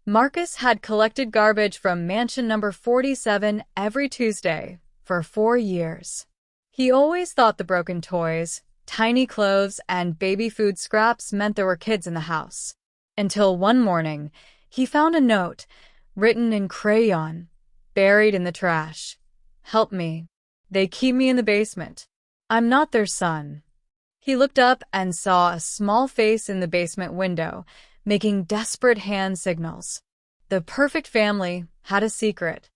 Marcus had collected garbage from mansion number 47 every Tuesday for 4 years. He always thought the broken toys, tiny clothes, and baby food scraps meant there were kids in the house. Until one morning, he found a note, written in crayon, buried in the trash. "Help me. They keep me in the basement. I'm not their son." He looked up and saw a small face in the basement window, making desperate hand signals. The perfect family had a secret.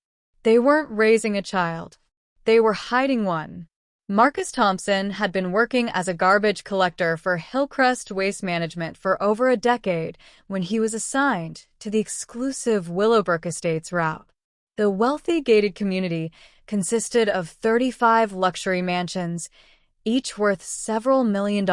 They weren't raising a child. They were hiding one. Marcus Thompson had been working as a garbage collector for Hillcrest Waste Management for over a decade when he was assigned to the exclusive Willowbrook Estates route. The wealthy gated community consisted of 35 luxury mansions, each worth several $1 million,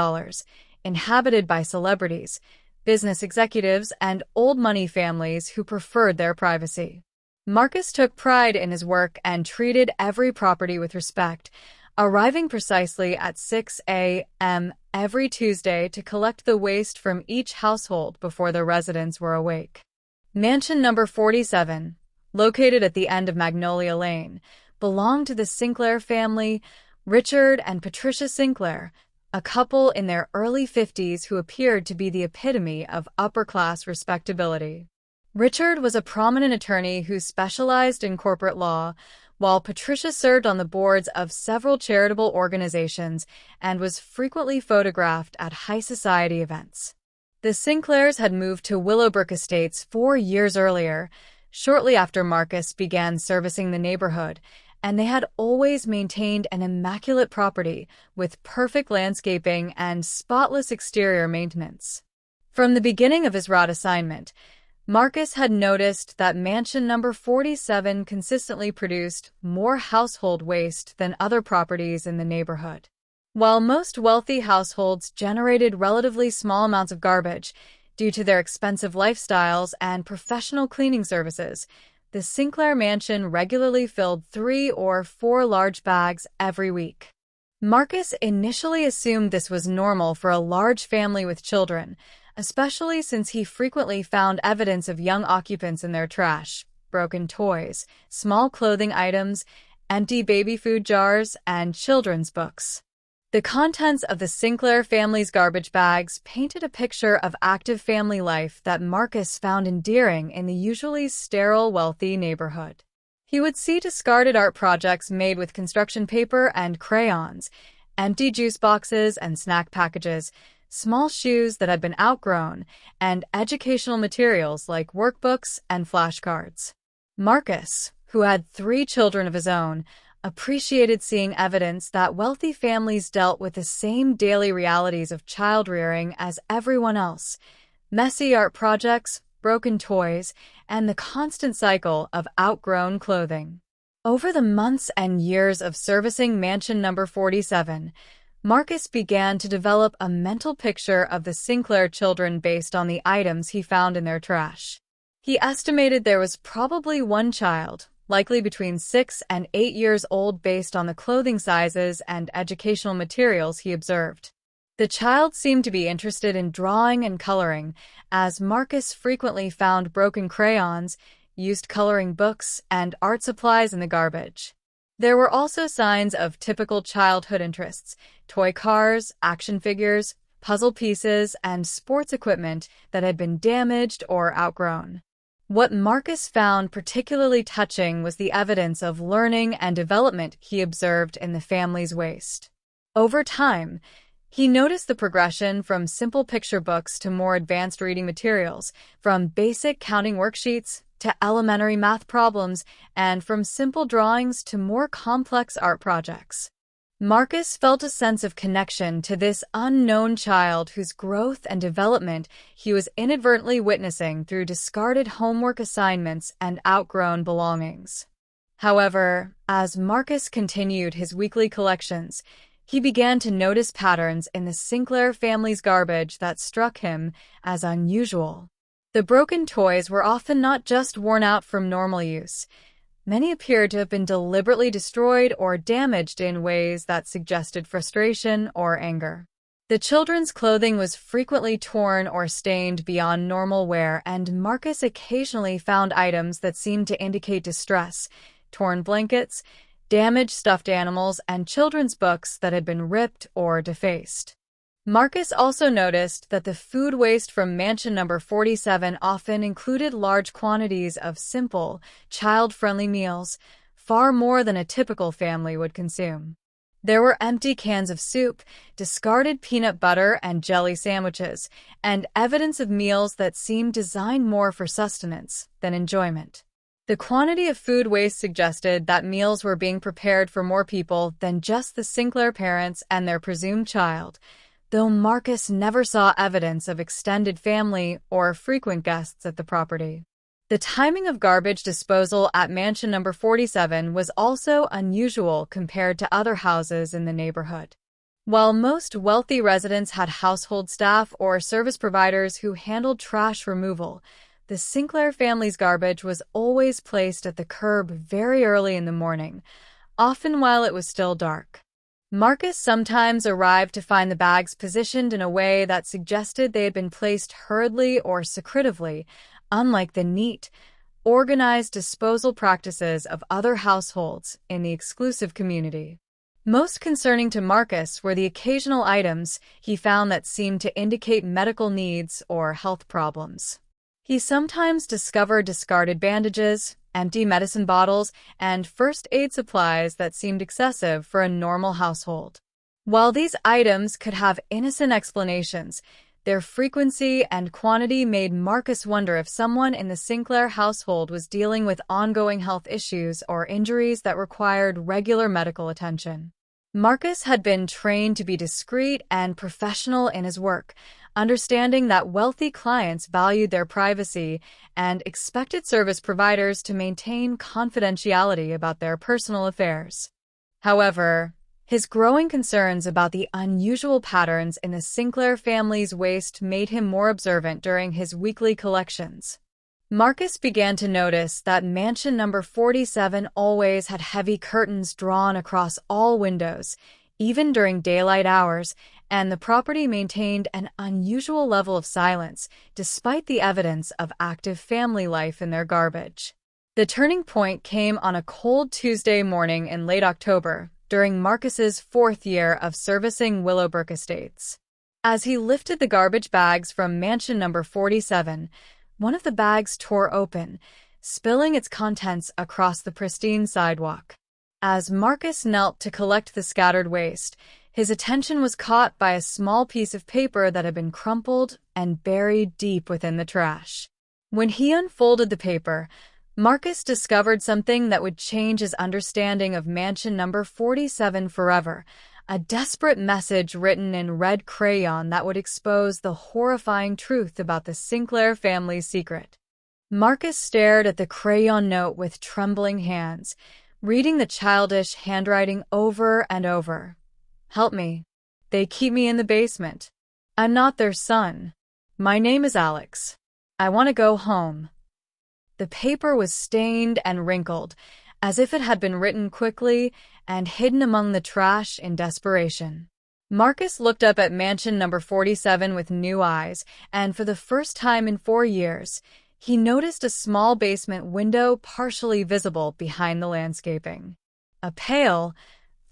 inhabited by celebrities, business executives, and old money families who preferred their privacy. Marcus took pride in his work and treated every property with respect, arriving precisely at 6 a.m. every Tuesday to collect the waste from each household before the residents were awake. Mansion number 47, located at the end of Magnolia Lane, belonged to the Sinclair family, Richard and Patricia Sinclair, a couple in their early 50s who appeared to be the epitome of upper-class respectability. Richard was a prominent attorney who specialized in corporate law, while Patricia served on the boards of several charitable organizations and was frequently photographed at high society events. The Sinclairs had moved to Willowbrook Estates 4 years earlier, shortly after Marcus began servicing the neighborhood, and they had always maintained an immaculate property with perfect landscaping and spotless exterior maintenance. From the beginning of his route assignment, Marcus had noticed that mansion number 47 consistently produced more household waste than other properties in the neighborhood. While most wealthy households generated relatively small amounts of garbage due to their expensive lifestyles and professional cleaning services, the Sinclair mansion regularly filled 3 or 4 large bags every week. Marcus initially assumed this was normal for a large family with children, especially since he frequently found evidence of young occupants in their trash, broken toys, small clothing items, empty baby food jars, and children's books. The contents of the Sinclair family's garbage bags painted a picture of active family life that Marcus found endearing in the usually sterile, wealthy neighborhood. He would see discarded art projects made with construction paper and crayons, empty juice boxes and snack packages, small shoes that had been outgrown, and educational materials like workbooks and flashcards. Marcus, who had 3 children of his own, appreciated seeing evidence that wealthy families dealt with the same daily realities of child-rearing as everyone else: messy art projects, broken toys, and the constant cycle of outgrown clothing. Over the months and years of servicing mansion number 47, Marcus began to develop a mental picture of the Sinclair children based on the items he found in their trash. He estimated there was probably one child, likely between 6 and 8 years old based on the clothing sizes and educational materials he observed. The child seemed to be interested in drawing and coloring, as Marcus frequently found broken crayons, used coloring books, and art supplies in the garbage. There were also signs of typical childhood interests: toy cars, action figures, puzzle pieces, and sports equipment that had been damaged or outgrown. What Marcus found particularly touching was the evidence of learning and development he observed in the family's waste. Over time, he noticed the progression from simple picture books to more advanced reading materials, from basic counting worksheets to elementary math problems, and from simple drawings to more complex art projects. Marcus felt a sense of connection to this unknown child whose growth and development he was inadvertently witnessing through discarded homework assignments and outgrown belongings. However, as Marcus continued his weekly collections, he began to notice patterns in the Sinclair family's garbage that struck him as unusual. The broken toys were often not just worn out from normal use. Many appeared to have been deliberately destroyed or damaged in ways that suggested frustration or anger. The children's clothing was frequently torn or stained beyond normal wear, and Marcus occasionally found items that seemed to indicate distress: torn blankets, damaged stuffed animals, and children's books that had been ripped or defaced. Marcus also noticed that the food waste from Mansion Number 47 often included large quantities of simple, child-friendly meals, far more than a typical family would consume. There were empty cans of soup, discarded peanut butter and jelly sandwiches, and evidence of meals that seemed designed more for sustenance than enjoyment. The quantity of food waste suggested that meals were being prepared for more people than just the Sinclair parents and their presumed child, though Marcus never saw evidence of extended family or frequent guests at the property. The timing of garbage disposal at Mansion Number 47 was also unusual compared to other houses in the neighborhood. While most wealthy residents had household staff or service providers who handled trash removal, the Sinclair family's garbage was always placed at the curb very early in the morning, often while it was still dark. Marcus sometimes arrived to find the bags positioned in a way that suggested they had been placed hurriedly or secretively, unlike the neat, organized disposal practices of other households in the exclusive community. Most concerning to Marcus were the occasional items he found that seemed to indicate medical needs or health problems. He sometimes discovered discarded bandages, empty medicine bottles, and first aid supplies that seemed excessive for a normal household. While these items could have innocent explanations, their frequency and quantity made Marcus wonder if someone in the Sinclair household was dealing with ongoing health issues or injuries that required regular medical attention. Marcus had been trained to be discreet and professional in his work, understanding that wealthy clients valued their privacy and expected service providers to maintain confidentiality about their personal affairs. However, his growing concerns about the unusual patterns in the Sinclair family's waste made him more observant during his weekly collections. Marcus began to notice that Mansion Number 47 always had heavy curtains drawn across all windows, even during daylight hours, and the property maintained an unusual level of silence, despite the evidence of active family life in their garbage. The turning point came on a cold Tuesday morning in late October, during Marcus's 4th year of servicing Willowbrook Estates. As he lifted the garbage bags from Mansion Number 47, one of the bags tore open, spilling its contents across the pristine sidewalk. As Marcus knelt to collect the scattered waste, his attention was caught by a small piece of paper that had been crumpled and buried deep within the trash. When he unfolded the paper, Marcus discovered something that would change his understanding of Mansion Number 47 forever, a desperate message written in red crayon that would expose the horrifying truth about the Sinclair family's secret. Marcus stared at the crayon note with trembling hands, reading the childish handwriting over and over. "Help me. They keep me in the basement. I'm not their son. My name is Alex. I want to go home." The paper was stained and wrinkled, as if it had been written quickly and hidden among the trash in desperation. Marcus looked up at Mansion Number 47 with new eyes, and for the first time in 4 years, he noticed a small basement window partially visible behind the landscaping. A pale,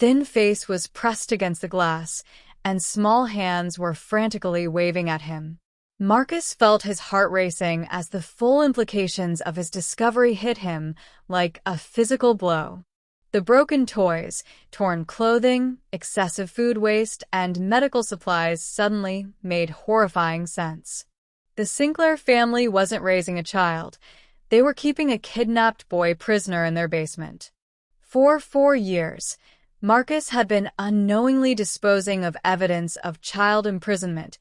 thin face was pressed against the glass, and small hands were frantically waving at him. Marcus felt his heart racing as the full implications of his discovery hit him like a physical blow. The broken toys, torn clothing, excessive food waste, and medical supplies suddenly made horrifying sense. The Sinclair family wasn't raising a child. They were keeping a kidnapped boy prisoner in their basement. For 4 years, Marcus had been unknowingly disposing of evidence of child imprisonment,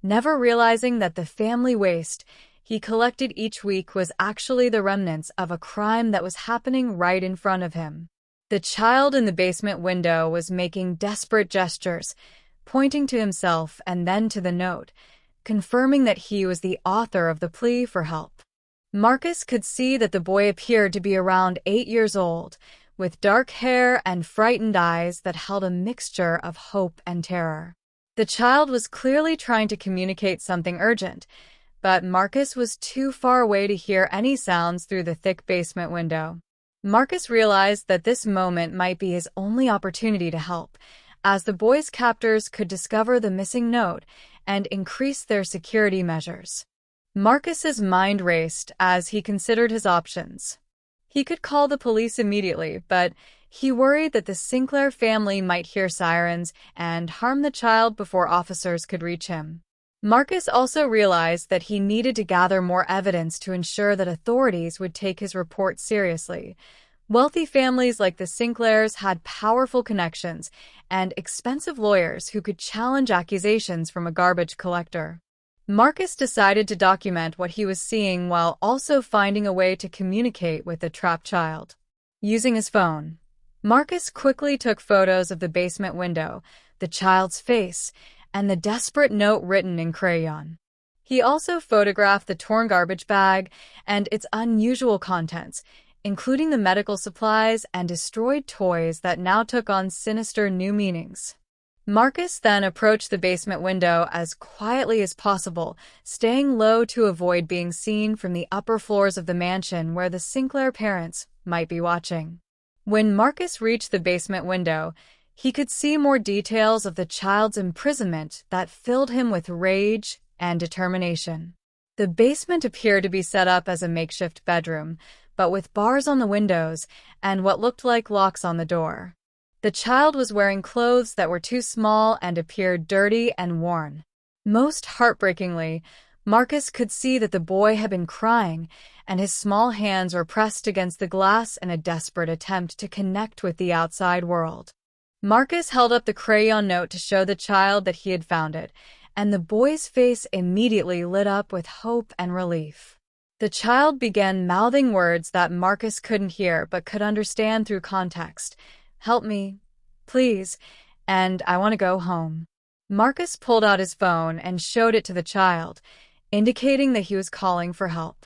never realizing that the family waste he collected each week was actually the remnants of a crime that was happening right in front of him. The child in the basement window was making desperate gestures, pointing to himself and then to the note, confirming that he was the author of the plea for help. Marcus could see that the boy appeared to be around 8 years old, with dark hair and frightened eyes that held a mixture of hope and terror. The child was clearly trying to communicate something urgent, but Marcus was too far away to hear any sounds through the thick basement window. Marcus realized that this moment might be his only opportunity to help, as the boy's captors could discover the missing note and increase their security measures. Marcus's mind raced as he considered his options. He could call the police immediately, but he worried that the Sinclair family might hear sirens and harm the child before officers could reach him. Marcus also realized that he needed to gather more evidence to ensure that authorities would take his report seriously. Wealthy families like the Sinclairs had powerful connections and expensive lawyers who could challenge accusations from a garbage collector. Marcus decided to document what he was seeing while also finding a way to communicate with the trapped child. Using his phone, Marcus quickly took photos of the basement window, the child's face, and the desperate note written in crayon. He also photographed the torn garbage bag and its unusual contents, including the medical supplies and destroyed toys that now took on sinister new meanings. Marcus then approached the basement window as quietly as possible, staying low to avoid being seen from the upper floors of the mansion where the Sinclair parents might be watching. When Marcus reached the basement window, he could see more details of the child's imprisonment that filled him with rage and determination. The basement appeared to be set up as a makeshift bedroom, but with bars on the windows and what looked like locks on the door. The child was wearing clothes that were too small and appeared dirty and worn. Most heartbreakingly, Marcus could see that the boy had been crying, and his small hands were pressed against the glass in a desperate attempt to connect with the outside world. Marcus held up the crayon note to show the child that he had found it, and the boy's face immediately lit up with hope and relief. The child began mouthing words that Marcus couldn't hear but could understand through context. "Help me, please, and I want to go home." Marcus pulled out his phone and showed it to the child, indicating that he was calling for help.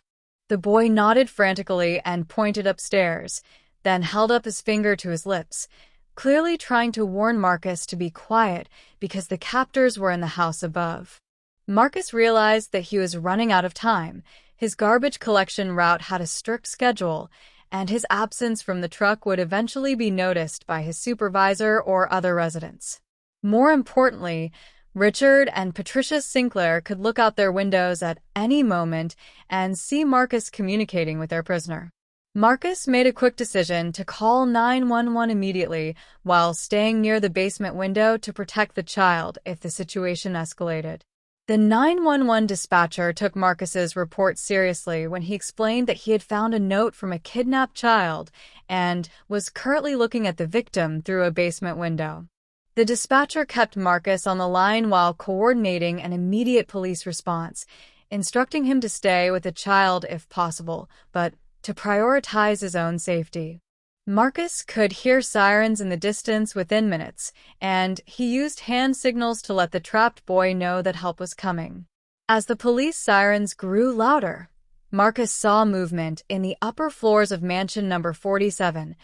The boy nodded frantically and pointed upstairs, then held up his finger to his lips, clearly trying to warn Marcus to be quiet because the captors were in the house above. Marcus realized that he was running out of time. His garbage collection route had a strict schedule, and his absence from the truck would eventually be noticed by his supervisor or other residents. More importantly, Richard and Patricia Sinclair could look out their windows at any moment and see Marcus communicating with their prisoner. Marcus made a quick decision to call 911 immediately while staying near the basement window to protect the child if the situation escalated. The 911 dispatcher took Marcus's report seriously when he explained that he had found a note from a kidnapped child and was currently looking at the victim through a basement window. The dispatcher kept Marcus on the line while coordinating an immediate police response, instructing him to stay with the child if possible, but to prioritize his own safety. Marcus could hear sirens in the distance within minutes, and he used hand signals to let the trapped boy know that help was coming. As the police sirens grew louder, Marcus saw movement in the upper floors of mansion number 47,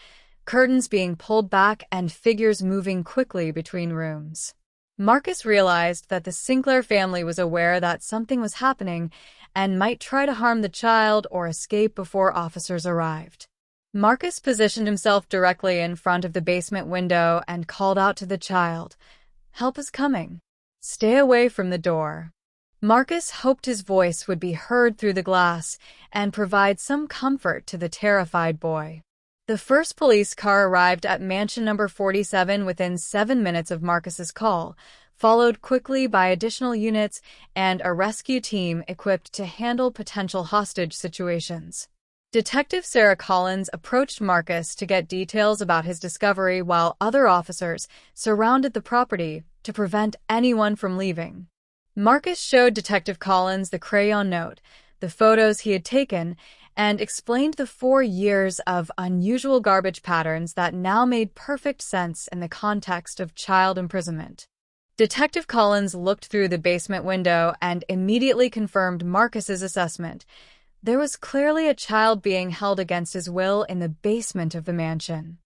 curtains being pulled back and figures moving quickly between rooms. Marcus realized that the Sinclair family was aware that something was happening and might try to harm the child or escape before officers arrived. Marcus positioned himself directly in front of the basement window and called out to the child, "Help is coming. Stay away from the door." Marcus hoped his voice would be heard through the glass and provide some comfort to the terrified boy. The first police car arrived at mansion number 47 within 7 minutes of Marcus's call, followed quickly by additional units and a rescue team equipped to handle potential hostage situations. Detective Sarah Collins approached Marcus to get details about his discovery while other officers surrounded the property to prevent anyone from leaving. Marcus showed Detective Collins the crayon note, the photos he had taken, and explained the 4 years of unusual garbage patterns that now made perfect sense in the context of child imprisonment. Detective Collins looked through the basement window and immediately confirmed Marcus's assessment. There was clearly a child being held against his will in the basement of the mansion.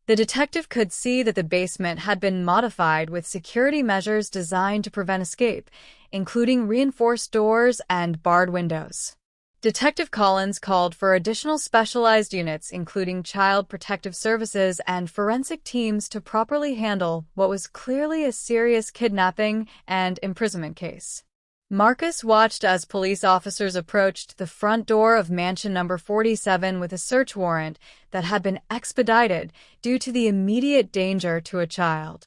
The detective could see that the basement had been modified with security measures designed to prevent escape, including reinforced doors and barred windows. Detective Collins called for additional specialized units, including Child Protective Services and forensic teams, to properly handle what was clearly a serious kidnapping and imprisonment case. Marcus watched as police officers approached the front door of mansion number 47 with a search warrant that had been expedited due to the immediate danger to a child.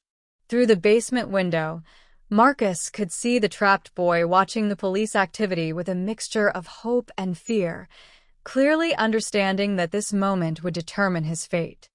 Through the basement window, Marcus could see the trapped boy watching the police activity with a mixture of hope and fear, clearly understanding that this moment would determine his fate.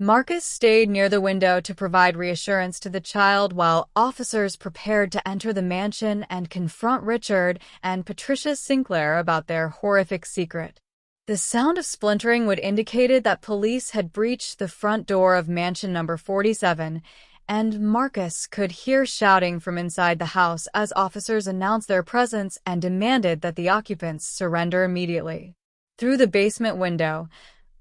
Marcus stayed near the window to provide reassurance to the child while officers prepared to enter the mansion and confront Richard and Patricia Sinclair about their horrific secret. The sound of splintering would indicate that police had breached the front door of mansion number 47, and Marcus could hear shouting from inside the house as officers announced their presence and demanded that the occupants surrender immediately. Through the basement window,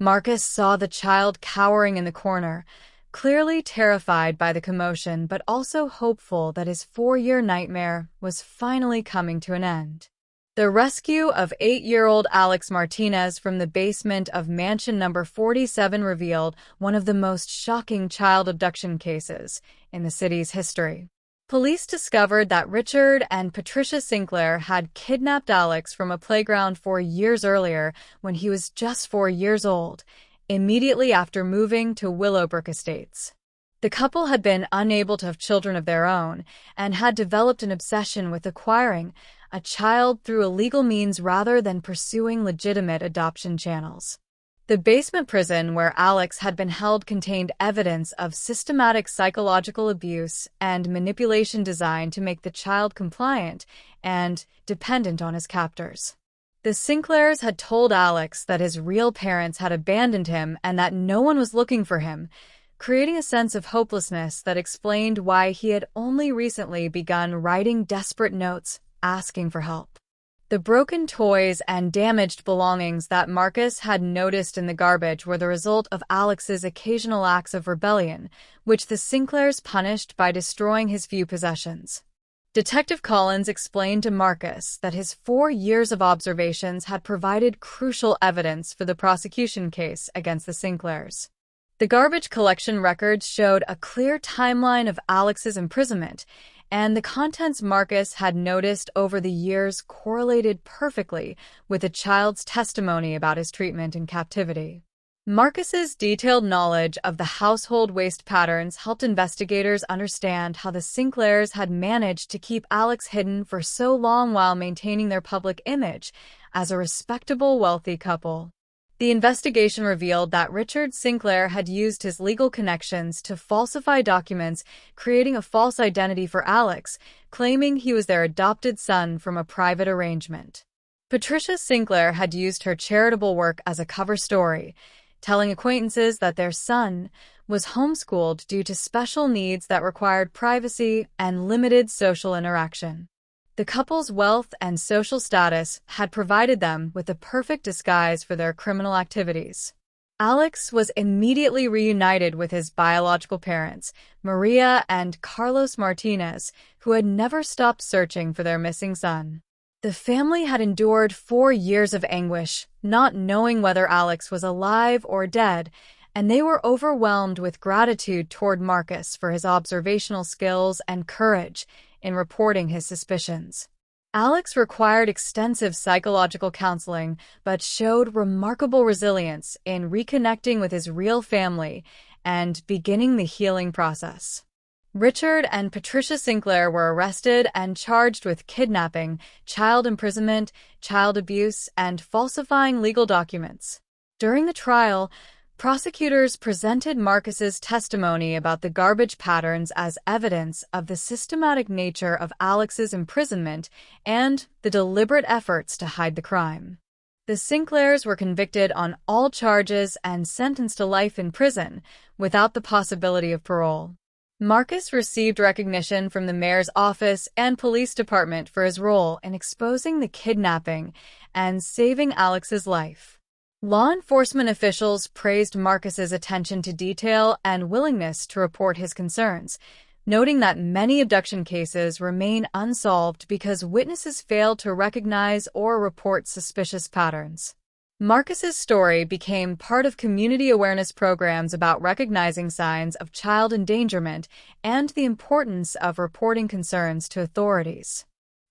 Marcus saw the child cowering in the corner, clearly terrified by the commotion but also hopeful that his 4-year nightmare was finally coming to an end. The rescue of 8-year-old Alex Martinez from the basement of mansion number 47 revealed one of the most shocking child abduction cases in the city's history. Police discovered that Richard and Patricia Sinclair had kidnapped Alex from a playground 4 years earlier when he was just 4 years old, immediately after moving to Willowbrook Estates. The couple had been unable to have children of their own and had developed an obsession with acquiring a child through illegal means rather than pursuing legitimate adoption channels. The basement prison where Alex had been held contained evidence of systematic psychological abuse and manipulation designed to make the child compliant and dependent on his captors. The Sinclairs had told Alex that his real parents had abandoned him and that no one was looking for him, creating a sense of hopelessness that explained why he had only recently begun writing desperate notes asking for help. The broken toys and damaged belongings that Marcus had noticed in the garbage were the result of Alex's occasional acts of rebellion, which the Sinclairs punished by destroying his few possessions. Detective Collins explained to Marcus that his 4 years of observations had provided crucial evidence for the prosecution case against the Sinclairs. The garbage collection records showed a clear timeline of Alex's imprisonment, and the contents Marcus had noticed over the years correlated perfectly with the child's testimony about his treatment in captivity. Marcus's detailed knowledge of the household waste patterns helped investigators understand how the Sinclairs had managed to keep Alex hidden for so long while maintaining their public image as a respectable, wealthy couple. The investigation revealed that Richard Sinclair had used his legal connections to falsify documents, creating a false identity for Alex, claiming he was their adopted son from a private arrangement. Patricia Sinclair had used her charitable work as a cover story, telling acquaintances that their son was homeschooled due to special needs that required privacy and limited social interaction. The couple's wealth and social status had provided them with the perfect disguise for their criminal activities. Alex was immediately reunited with his biological parents, Maria and Carlos Martinez, who had never stopped searching for their missing son. The family had endured 4 years of anguish, not knowing whether Alex was alive or dead, and they were overwhelmed with gratitude toward Marcus for his observational skills and courage in reporting his suspicions. Alex required extensive psychological counseling, but showed remarkable resilience in reconnecting with his real family and beginning the healing process. Richard and Patricia Sinclair were arrested and charged with kidnapping, child imprisonment, child abuse, and falsifying legal documents. During the trial, prosecutors presented Marcus's testimony about the garbage patterns as evidence of the systematic nature of Alex's imprisonment and the deliberate efforts to hide the crime. The Sinclairs were convicted on all charges and sentenced to life in prison, without the possibility of parole. Marcus received recognition from the mayor's office and police department for his role in exposing the kidnapping and saving Alex's life. Law enforcement officials praised Marcus's attention to detail and willingness to report his concerns, noting that many abduction cases remain unsolved because witnesses fail to recognize or report suspicious patterns. Marcus's story became part of community awareness programs about recognizing signs of child endangerment and the importance of reporting concerns to authorities.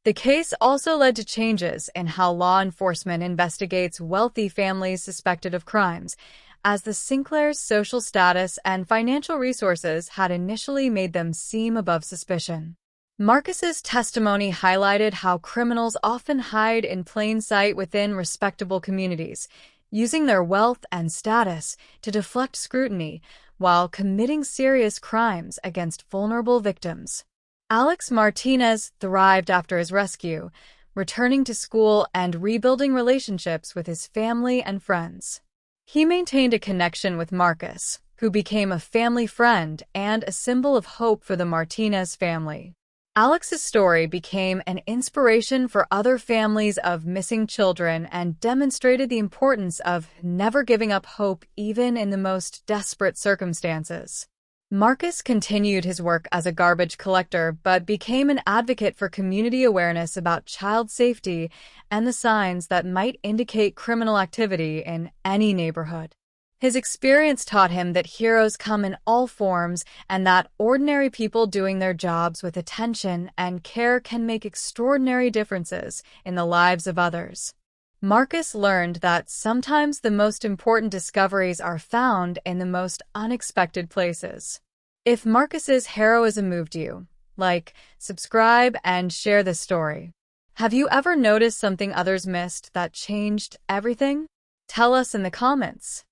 The case also led to changes in how law enforcement investigates wealthy families suspected of crimes, as the Sinclairs' social status and financial resources had initially made them seem above suspicion. Marcus's testimony highlighted how criminals often hide in plain sight within respectable communities, using their wealth and status to deflect scrutiny while committing serious crimes against vulnerable victims. Alex Martinez thrived after his rescue, returning to school and rebuilding relationships with his family and friends. He maintained a connection with Marcus, who became a family friend and a symbol of hope for the Martinez family. Alex's story became an inspiration for other families of missing children and demonstrated the importance of never giving up hope even in the most desperate circumstances. Marcus continued his work as a garbage collector but became an advocate for community awareness about child safety and the signs that might indicate criminal activity in any neighborhood. His experience taught him that heroes come in all forms and that ordinary people doing their jobs with attention and care can make extraordinary differences in the lives of others. Marcus learned that sometimes the most important discoveries are found in the most unexpected places. If Marcus's heroism moved you, like, subscribe, and share this story. Have you ever noticed something others missed that changed everything? Tell us in the comments.